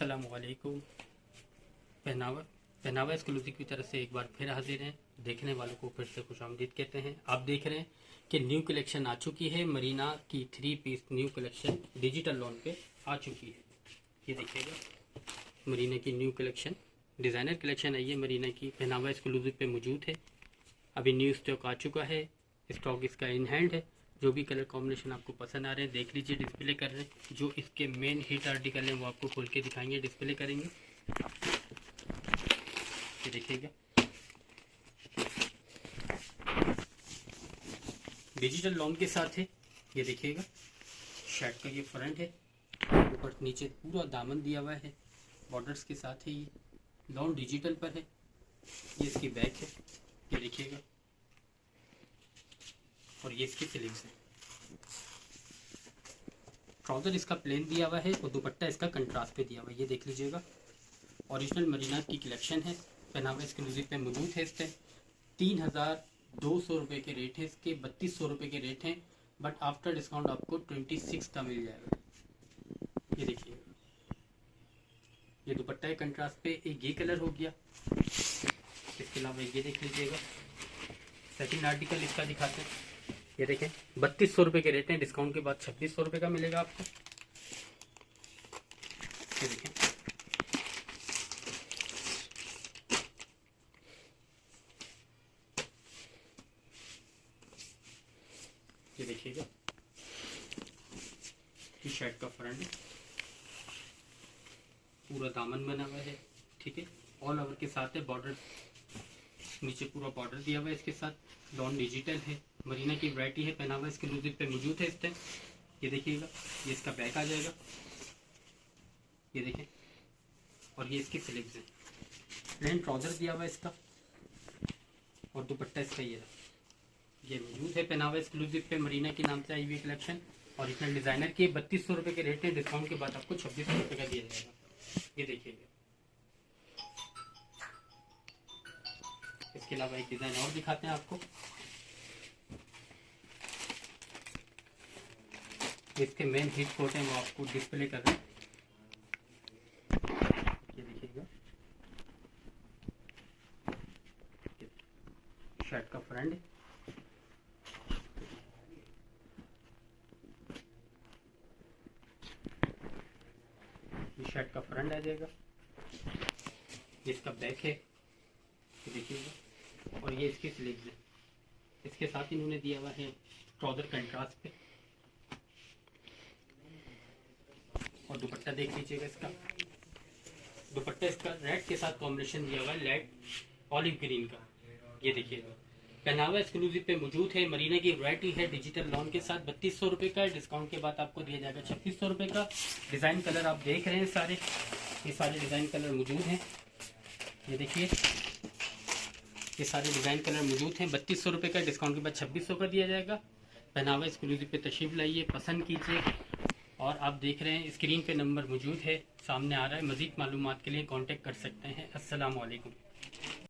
अस्सलामुअलैकुम। पहनावा पहनावा एक्सक्लूसिव की तरफ से एक बार फिर हाजिर हैं। देखने वालों को फिर से खुशामदीद कहते हैं। आप देख रहे हैं कि न्यू कलेक्शन आ चुकी है। मरीना की 3 piece new collection digital lawn पे आ चुकी है। ये देखिएगा, मरीना की न्यू कलेक्शन डिज़ाइनर कलेक्शन आई है। मरीना की पहनावा एक्सक्लूसिव पे मौजूद है। अभी न्यू स्टॉक आ चुका है। स्टॉक इसका इन हैंड है। जो भी कलर कॉम्बिनेशन आपको पसंद आ रहे हैं देख लीजिए, डिस्प्ले कर रहे हैं। जो इसके मेन हिट आर्टिकल हैं वो आपको खोल के दिखाएंगे, डिस्प्ले करेंगे। ये देखिएगा, डिजिटल लॉन के साथ है। ये देखिएगा, शर्ट का ये फ्रंट है, ऊपर नीचे पूरा दामन दिया हुआ है, बॉर्डर्स के साथ है। ये लॉन डिजिटल पर है। ये इसकी बैक है, ये देखिएगा, और ये इसकी स्लीव्स है। ट्राउजर इसका प्लेन दिया हुआ है और दुपट्टा इसका कंट्रास्ट पे दिया हुआ है। ये देख लीजिएगा, ओरिजिनल मरीना की कलेक्शन है। पहनावा एक्सक्लूसिव पे मौजूद है। इसके 3200 रुपये के रेट है, इसके 3200 रुपये के रेट हैं, बट आफ्टर डिस्काउंट आपको 26 का मिल जाएगा। ये देखिए, ये दुपट्टा है कंट्रास्ट पे। एक ये कलर हो गया, इसके अलावा ये देख लीजिएगा। सेकंड आर्टिकल इसका दिखाते हैं। ये देखें, 3200 रुपये के रेट हैं, डिस्काउंट के बाद 2600 रुपये का मिलेगा आपको। ये देखें, ये देखिएगा, ये शर्ट का फ्रंट है, पूरा दामन बना हुआ है। ठीक है, ऑल ओवर के साथ है। बॉर्डर नीचे पूरा बॉर्डर दिया हुआ है इसके साथ। लॉन डिजिटल है, मरीना की वैरायटी है। पहनावा एक्सक्लूसिव पे मौजूद है इस टाइम। ये देखिएगा, ये इसका बैक आ जाएगा, ये देखें, और ये इसकी स्लीव्स है। प्लेन ट्राउजर दिया हुआ है इसका, और दुपट्टा इसका ये मौजूद है। पहनावा एक्सक्लूसिव पे मरीना के नाम से आई हुई कलेक्शन, ओरिजिनल डिजाइनर की 3200 रुपये के रेट है, डिस्काउंट के बाद आपको 2600 रुपये का दिया जाएगा। ये देखिएगा, इसके अलावा एक डिजाइन और दिखाते हैं आपको। इसके मेन हिट कोट हैं वो आपको डिस्प्ले कर रहे हैं। ये देखिएगा, शर्ट का फ्रंट है, ये शर्ट का फ्रंट आ जाएगा। ये इसका बैक है, ये देखिएगा, और ये इसकी स्लीव्स है। इसके साथ इन्होंने दिया हुआ है ट्राउजर कंट्रास्ट पे, और दुपट्टा देख लीजिएगा। इसका दुपट्टा इसका रेड के साथ कॉम्बिनेशन दिया हुआ है, रेड ऑलिव ग्रीन का। ये देखिएगा, पहनावा एक्सक्लूसिव पे मौजूद है। मरीना की वैरायटी है डिजिटल लॉन के साथ। 3200 रुपये का, डिस्काउंट के बाद आपको दिया जाएगा 2600 रुपये का। डिज़ाइन कलर आप देख रहे हैं सारे, ये सारे डिज़ाइन कलर मौजूद हैं। ये देखिए, ये सारे डिज़ाइन कलर मौजूद हैं। 3200 रुपये का, डिस्काउंट के बाद 2600 का दिया जाएगा। पहनावा एक्सक्लूसिव पे तशरीफ लाइए, पसंद कीजिए। और आप देख रहे हैं स्क्रीन पे नंबर मौजूद है, सामने आ रहा है। मज़ीद मालूमात के लिए कांटेक्ट कर सकते हैं। अस्सलाम वालेकुम।